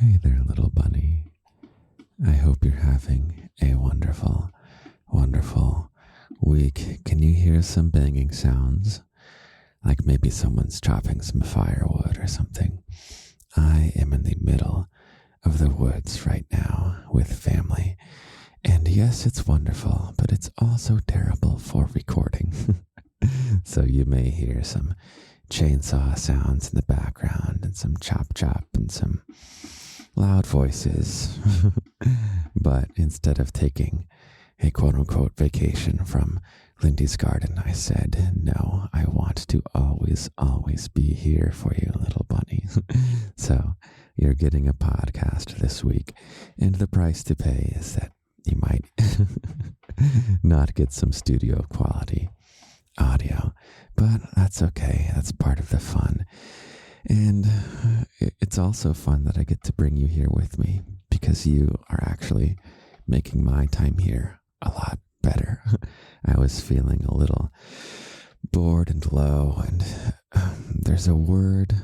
Hey there, little bunny. I hope you're having a wonderful, wonderful week. Can you hear some banging sounds? Like maybe someone's chopping some firewood or something. I am in the middle of the woods right now with family. And yes, it's wonderful, but it's also terrible for recording. So you may hear some chainsaw sounds in the background and some chop chop and some loud voices. But instead of taking a quote unquote vacation from Lindy's garden, I said, no, I want to always, always be here for you, little bunny. So you're getting a podcast this week, and the price to pay is that you might not get some studio quality audio, but that's okay. That's part of the fun. And it's also fun that I get to bring you here with me because you are actually making my time here a lot better. I was feeling a little bored and low, and there's a word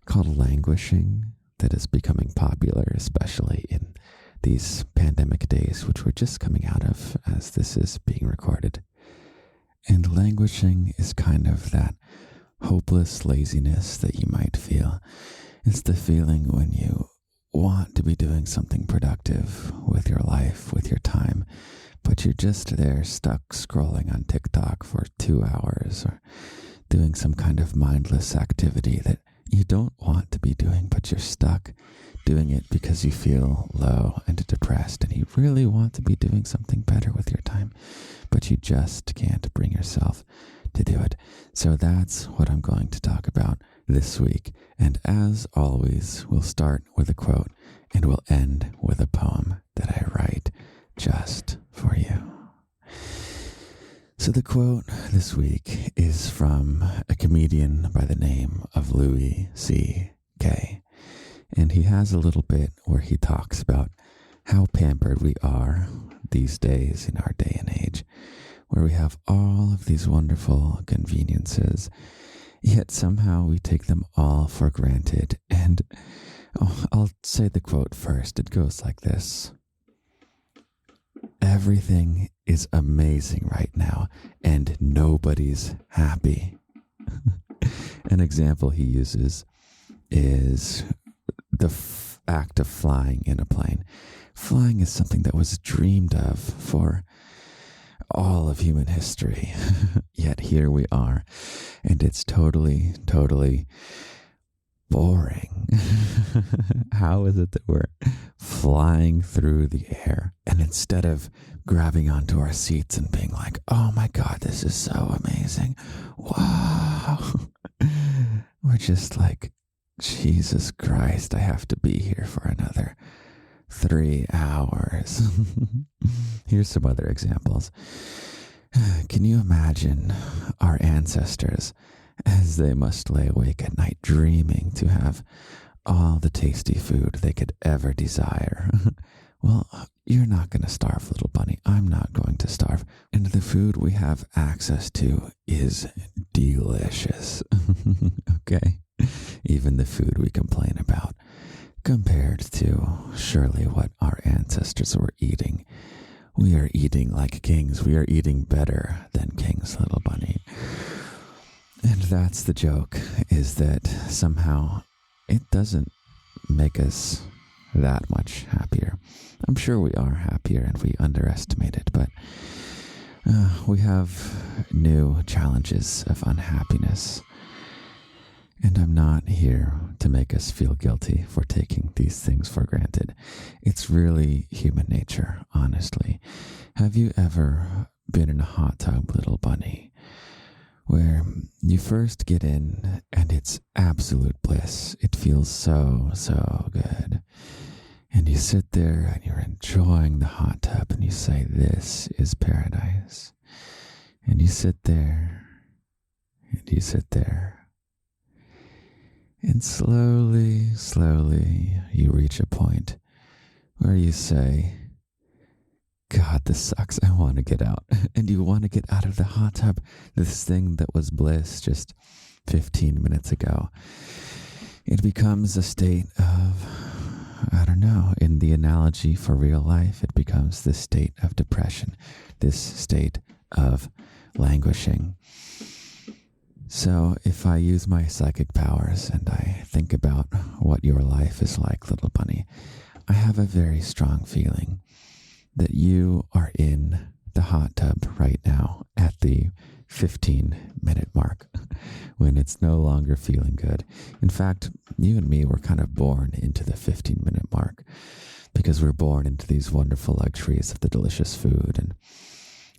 called languishing that is becoming popular, especially in these pandemic days, which we're just coming out of as this is being recorded. And languishing is kind of that hopeless laziness that you might feel. It's the feeling when you want to be doing something productive with your life, with your time, but you're just there stuck scrolling on TikTok for 2 hours or doing some kind of mindless activity that you don't want to be doing, but you're stuck doing it because you feel low and depressed and you really want to be doing something better with your time, but you just can't bring yourself to do it. So that's what I'm going to talk about this week. And as always, we'll start with a quote and we'll end with a poem that I write just for you. So the quote this week is from a comedian by the name of Louis C.K. And he has a little bit where he talks about how pampered we are these days in our day and age, where we have all of these wonderful conveniences, yet somehow we take them all for granted. And I'll say the quote first. It goes like this. Everything is amazing right now, and nobody's happy. An example he uses is the act of flying in a plane. Flying is something that was dreamed of for all of human history. Yet here we are, and it's totally, totally boring. How is it that we're flying through the air, and instead of grabbing onto our seats and being like, oh my God, this is so amazing, wow, we're just like, Jesus Christ, I have to be here for another 3 hours. Here's some other examples. Can you imagine our ancestors as they must lay awake at night dreaming to have all the tasty food they could ever desire? Well, you're not going to starve, little bunny. I'm not going to starve. And the food we have access to is delicious. Okay? Even the food we complain about, compared to surely what our ancestors were eating. We are eating like kings. We are eating better than kings, little bunny. And that's the joke, is that somehow it doesn't make us that much happier. I'm sure we are happier and we underestimate it, but we have new challenges of unhappiness. And I'm not here to make us feel guilty for taking these things for granted. It's really human nature, honestly. Have you ever been in a hot tub, little bunny, where you first get in and it's absolute bliss? It feels so, so good. And you sit there and you're enjoying the hot tub and you say, this is paradise. And you sit there and you sit there. And slowly, slowly, you reach a point where you say, God, this sucks. I want to get out. And you want to get out of the hot tub. This thing that was bliss just 15 minutes ago. It becomes a state of no, in the analogy for real life, it becomes this state of depression, this state of languishing. So if I use my psychic powers and I think about what your life is like, little bunny, I have a very strong feeling that you are in the hot tub right now at the 15-minute mark when it's no longer feeling good. In fact, you and me were kind of born into the 15-minute mark because we're born into these wonderful luxuries of the delicious food. And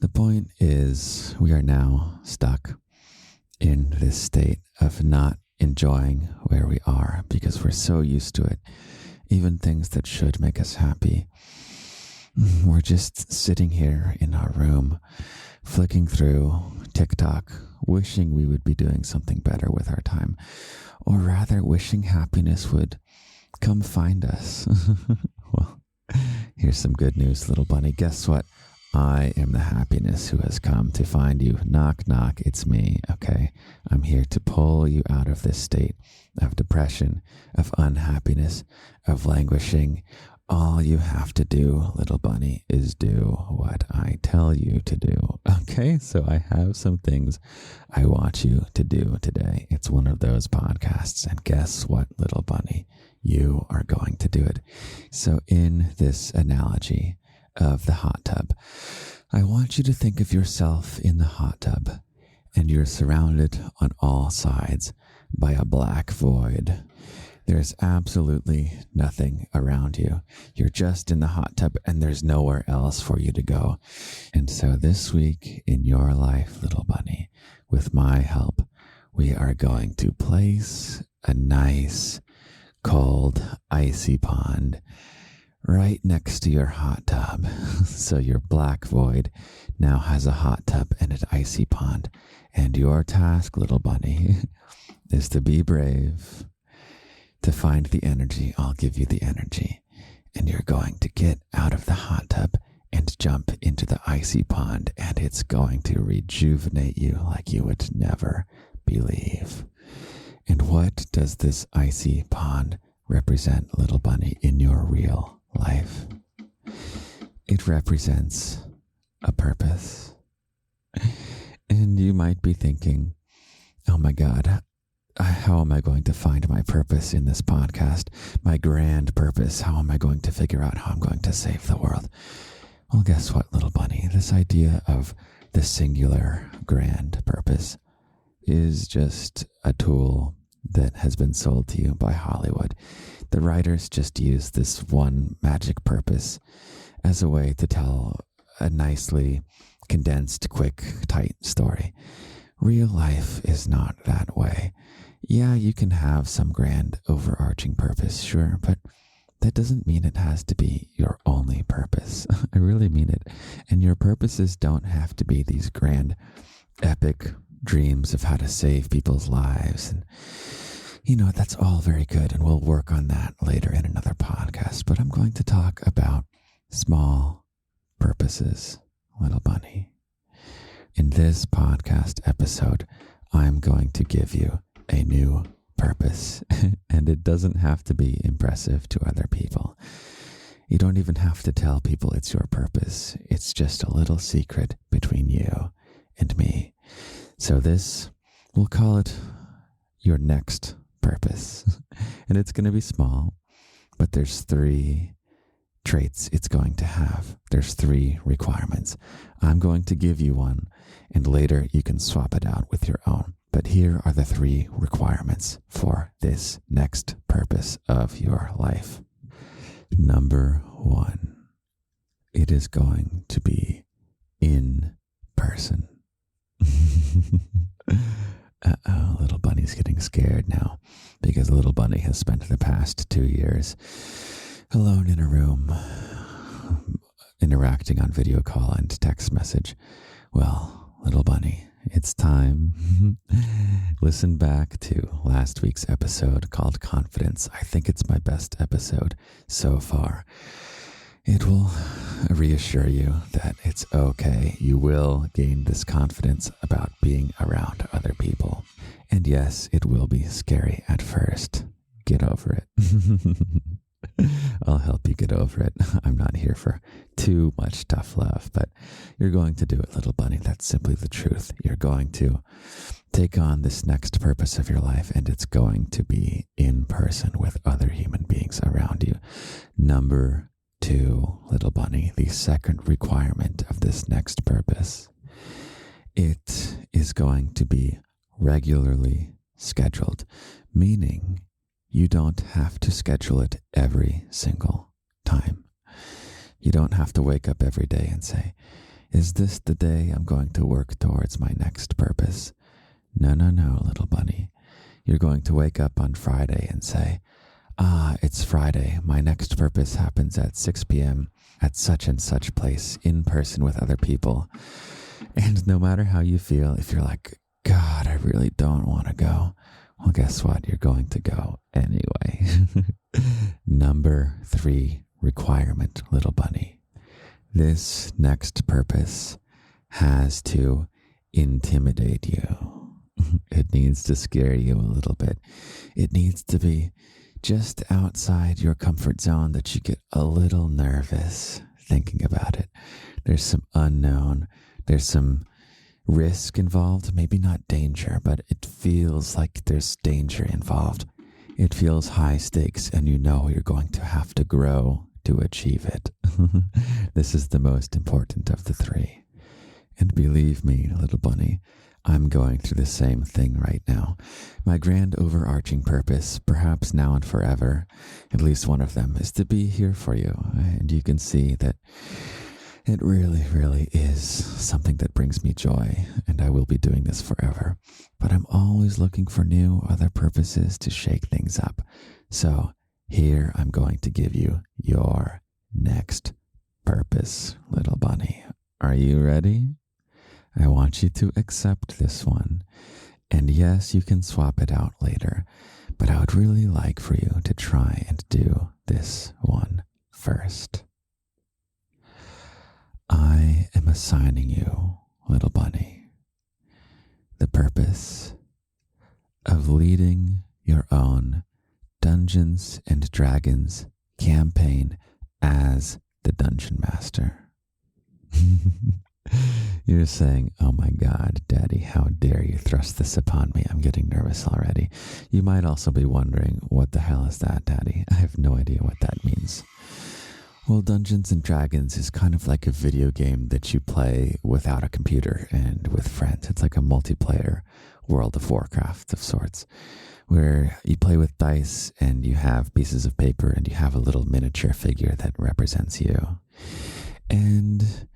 the point is, we are now stuck in this state of not enjoying where we are because we're so used to it. Even things that should make us happy. We're just sitting here in our room, flicking through TikTok, wishing we would be doing something better with our time, or rather wishing happiness would come find us. Well, here's some good news, little bunny. Guess what? I am the happiness who has come to find you. Knock, knock, it's me, okay? I'm here to pull you out of this state of depression, of unhappiness, of languishing. All you have to do, little bunny, is do what I tell you to do, okay? So I have some things I want you to do today. It's one of those podcasts, and guess what, little bunny? You are going to do it. So in this analogy of the hot tub, I want you to think of yourself in the hot tub, and you're surrounded on all sides by a black void. There's absolutely nothing around you. You're just in the hot tub, and there's nowhere else for you to go. And so this week in your life, little bunny, with my help, we are going to place a nice, cold, icy pond right next to your hot tub. So your black void now has a hot tub and an icy pond. And your task, little bunny, is to be brave, to find the energy. I'll give you the energy. And you're going to get out of the hot tub and jump into the icy pond. And it's going to rejuvenate you like you would never believe. And what does this icy pond represent, little bunny, in your real life? It represents a purpose. And you might be thinking, oh my God, how am I going to find my purpose in this podcast? My grand purpose. How am I going to figure out how I'm going to save the world? Well, guess what, little bunny? This idea of the singular grand purpose is just a tool that has been sold to you by Hollywood. The writers just use this one magic purpose as a way to tell a nicely condensed, quick, tight story. Real life is not that way. Yeah, you can have some grand overarching purpose, sure, but that doesn't mean it has to be your only purpose. I really mean it. And your purposes don't have to be these grand, epic dreams of how to save people's lives. And, that's all very good, and we'll work on that later in another podcast. But I'm going to talk about small purposes, little bunny. In this podcast episode, I'm going to give you a new purpose, and it doesn't have to be impressive to other people. You don't even have to tell people it's your purpose. It's just a little secret between you and me. So we'll call it your next purpose. And it's going to be small, but there's 3 traits it's going to have. There's 3 requirements. I'm going to give you one, and later you can swap it out with your own. But here are the 3 requirements for this next purpose of your life. Number 1, it is going to be in person. Uh-oh, little bunny's getting scared now because little bunny has spent the past 2 years alone in a room, interacting on video call and text message. Well, little bunny, it's time. Listen back to last week's episode called Confidence. I think it's my best episode so far. It will reassure you that it's okay. You will gain this confidence about being around other people. And yes, it will be scary at first. Get over it. I'll help you get over it. I'm not here for too much tough love, but you're going to do it, little bunny. That's simply the truth. You're going to take on this next purpose of your life, and it's going to be in person with other human beings around you. Number 2, little bunny, the second requirement of this next purpose. It is going to be regularly scheduled, meaning you don't have to schedule it every single time. You don't have to wake up every day and say, is this the day I'm going to work towards my next purpose? No, little bunny. You're going to wake up on Friday and say, it's Friday. My next purpose happens at 6 p.m. at such and such place, in person with other people. And no matter how you feel, if you're like, God, I really don't want to go, well, guess what? You're going to go anyway. Number 3 requirement, little bunny. This next purpose has to intimidate you. It needs to scare you a little bit. It needs to be just outside your comfort zone that you get a little nervous thinking about it. There's some unknown. There's some risk involved, maybe not danger, but it feels like there's danger involved. It feels high stakes, and you know you're going to have to grow to achieve it. This is the most important of the 3. And believe me, little bunny, I'm going through the same thing right now. My grand overarching purpose, perhaps now and forever, at least one of them, is to be here for you. And you can see that it really, really is something that brings me joy, and I will be doing this forever. But I'm always looking for new other purposes to shake things up. So here I'm going to give you your next purpose, little bunny. Are you ready? I want you to accept this one. And yes, you can swap it out later, but I would really like for you to try and do this one first. I am assigning you, little bunny, the purpose of leading your own Dungeons and Dragons campaign as the Dungeon Master. You're saying, oh my God, Daddy, how dare you thrust this upon me? I'm getting nervous already. You might also be wondering, what the hell is that, Daddy? I have no idea what that means. Well, Dungeons and Dragons is kind of like a video game that you play without a computer and with friends. It's like a multiplayer World of Warcraft of sorts, where you play with dice and you have pieces of paper and you have a little miniature figure that represents you. And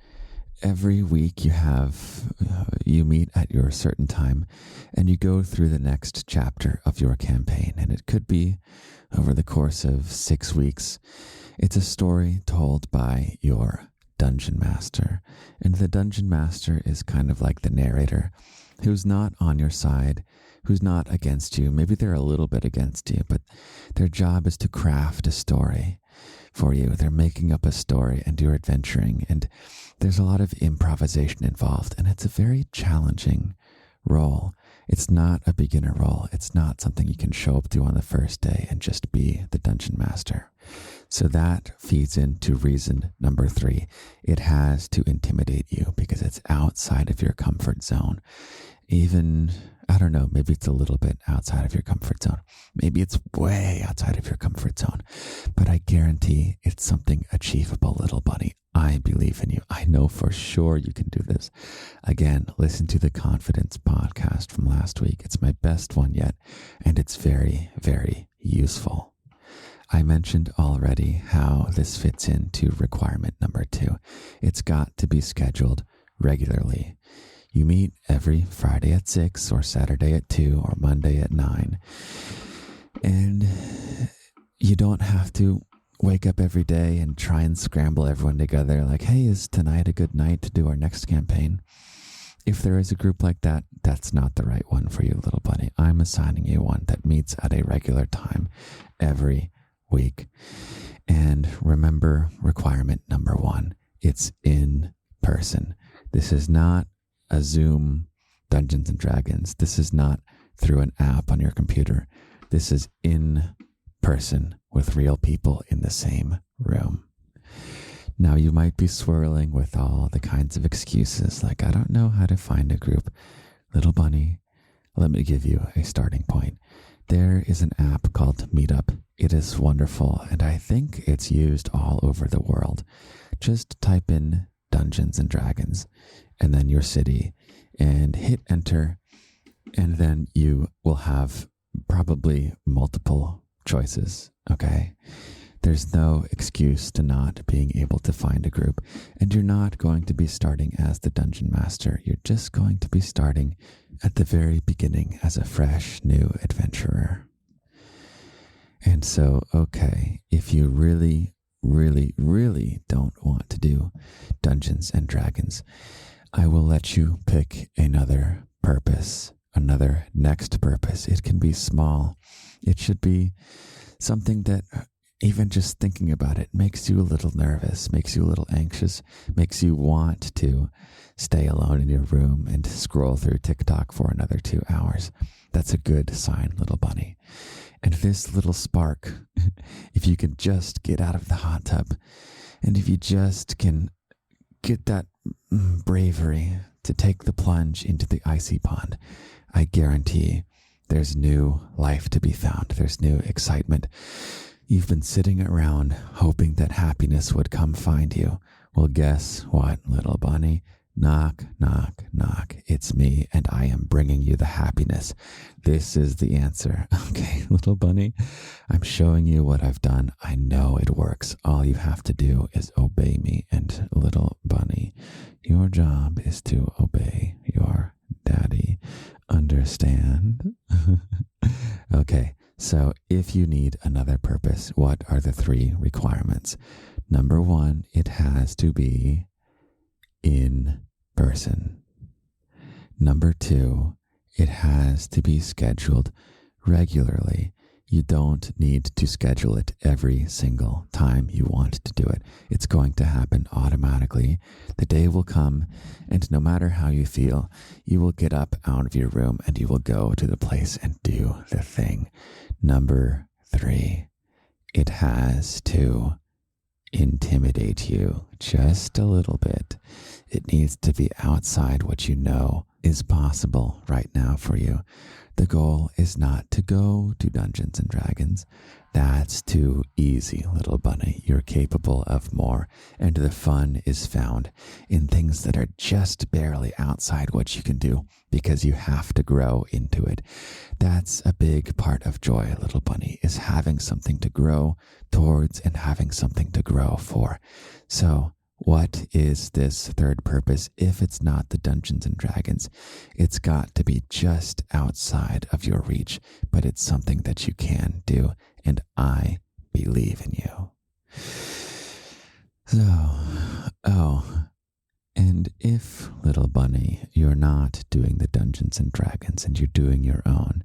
every week you meet at your certain time and you go through the next chapter of your campaign. And it could be over the course of 6 weeks. It's a story told by your Dungeon Master. And the Dungeon Master is kind of like the narrator who's not on your side, who's not against you. Maybe they're a little bit against you, but their job is to craft a story for you. They're making up a story and you're adventuring. And there's a lot of improvisation involved. And it's a very challenging role. It's not a beginner role. It's not something you can show up to on the first day and just be the Dungeon Master. So that feeds into reason number 3. It has to intimidate you because it's outside of your comfort zone. Even, I don't know, maybe it's a little bit outside of your comfort zone. Maybe it's way outside of your comfort zone. But I guarantee it's something achievable, little bunny. I believe in you. I know for sure you can do this. Again, listen to the Confidence podcast from last week. It's my best one yet, and it's very, very useful. I mentioned already how this fits into requirement number 2. It's got to be scheduled regularly. You meet every Friday at 6 or Saturday at 2 or Monday at 9. And you don't have to wake up every day and try and scramble everyone together like, hey, is tonight a good night to do our next campaign? If there is a group like that, that's not the right one for you, little bunny. I'm assigning you one that meets at a regular time every week. And remember requirement number 1, it's in person. This is not a Zoom Dungeons and Dragons. This is not through an app on your computer. This is in person with real people in the same room. Now, you might be swirling with all the kinds of excuses like, I don't know how to find a group. Little bunny, let me give you a starting point. There is an app called Meetup. It is wonderful, and I think it's used all over the world. Just type in Dungeons and Dragons and then your city and hit enter, and then you will have probably multiple choices, okay? There's no excuse to not being able to find a group, and you're not going to be starting as the dungeon master. You're just going to be starting at the very beginning as a fresh, new adventurer. And so, okay, if you really, really, really don't want to do Dungeons and Dragons, I will let you pick another purpose, another next purpose. It can be small. It should be something that even just thinking about it makes you a little nervous, makes you a little anxious, makes you want to stay alone in your room and scroll through TikTok for another 2 hours. That's a good sign, little bunny. And this little spark, if you can just get out of the hot tub, and if you just can get that bravery to take the plunge into the icy pond, I guarantee there's new life to be found. There's new excitement. You've been sitting around hoping that happiness would come find you. Well, guess what, little bunny? Knock, knock, knock. It's me, and I am bringing you the happiness. This is the answer. Okay, little bunny, I'm showing you what I've done. I know it works. All you have to do is obey me. And little bunny, your job is to obey your daddy. Understand? Okay. So if you need another purpose, what are the 3 requirements? Number 1, it has to be in person. Number 2, it has to be scheduled regularly. You don't need to schedule it every single time you want to do it. It's going to happen automatically. The day will come, and no matter how you feel, you will get up out of your room and you will go to the place and do the thing. Number 3, it has to intimidate you just a little bit. It needs to be outside what you know is possible right now for you. The goal is not to go to Dungeons and Dragons. That's too easy, little bunny. You're capable of more, and the fun is found in things that are just barely outside what you can do because you have to grow into it. That's a big part of joy, little bunny, is having something to grow towards and having something to grow for. So, what is this third purpose if it's not the Dungeons and Dragons? It's got to be just outside of your reach, but it's something that you can do, and I believe in you. So, and if, little bunny, you're not doing the Dungeons and Dragons and you're doing your own,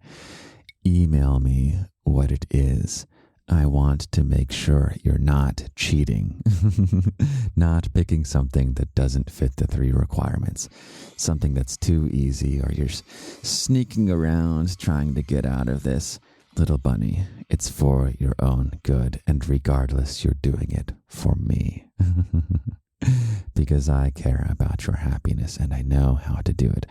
email me what it is. I want to make sure you're not cheating, not picking something that doesn't fit the 3 requirements, something that's too easy, or you're sneaking around trying to get out of this. Little bunny, it's for your own good, and regardless, you're doing it for me. Because I care about your happiness and I know how to do it.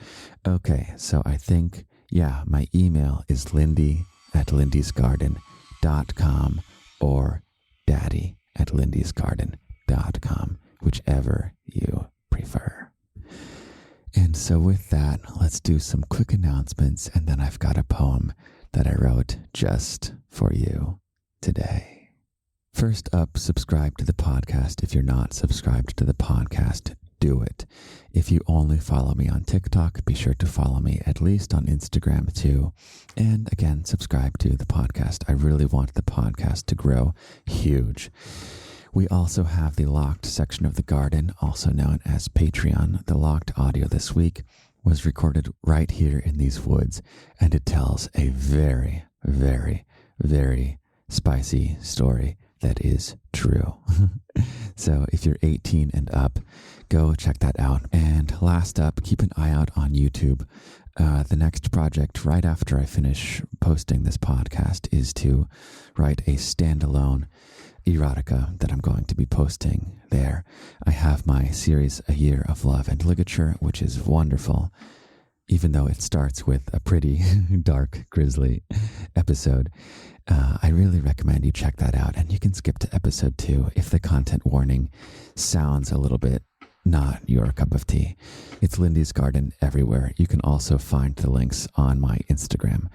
Okay, so I think, my email is lindy@lindysgarden.com or daddy@lindysgarden.com, whichever you prefer. And so with that, let's do some quick announcements, and then I've got a poem that I wrote just for you today. First up, subscribe to the podcast. If you're not subscribed to the podcast, do it. If you only follow me on TikTok, be sure to follow me at least on Instagram too. And again, subscribe to the podcast. I really want the podcast to grow huge. We also have the locked section of the garden, also known as Patreon. The locked audio this week was recorded right here in these woods, and it tells a very, very, very spicy story that is true. So if you're 18 and up, go check that out. And last up, keep an eye out on YouTube. The next project, right after I finish posting this podcast, is to write a standalone erotica that I'm going to be posting there. I have my series, A Year of Love and Ligature, which is wonderful, even though it starts with a pretty dark, grisly episode. I really recommend you check that out, and you can skip to episode 2 if the content warning sounds a little bit not your cup of tea. It's Lindy's Garden everywhere. You can also find the links on my Instagram.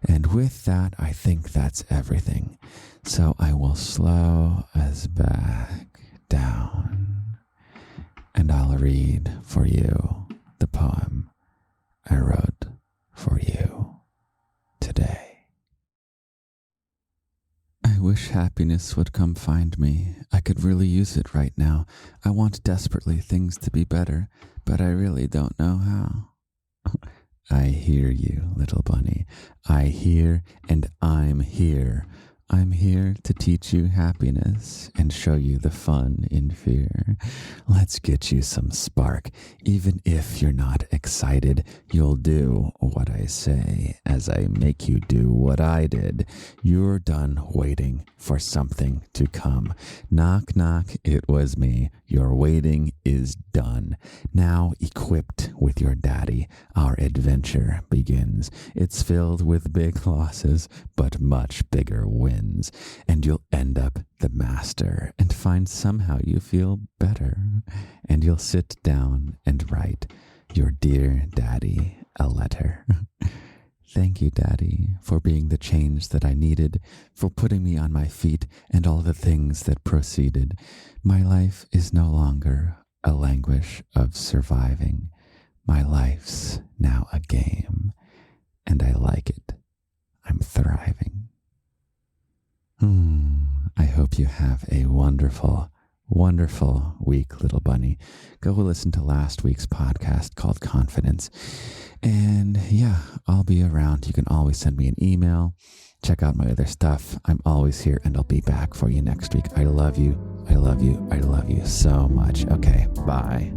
And with that, I think that's everything. So I will slow us back down, and I'll read for you the poem I wrote for you today. I wish happiness would come find me. I could really use it right now. I want desperately things to be better, but I really don't know how. I hear you, little bunny. I hear, and I'm here. I'm here to teach you happiness and show you the fun in fear. Let's get you some spark. Even if you're not excited, you'll do what I say as I make you do what I did. You're done waiting for something to come. Knock, knock, it was me. Your waiting is done. Now, equipped with your daddy, our adventure begins. It's filled with big losses, but much bigger wins. And you'll end up the master and find somehow you feel better. And you'll sit down and write your dear daddy a letter. Thank you, Daddy, for being the change that I needed, for putting me on my feet and all the things that proceeded. My life is no longer a languish of surviving. My life's now a game, and I like it. I'm thriving. I hope you have a wonderful, wonderful week, little bunny. Go listen to last week's podcast called Confidence. And yeah, I'll be around. You can always send me an email. Check out my other stuff. I'm always here, and I'll be back for you next week. I love you. I love you. I love you so much. Okay, bye.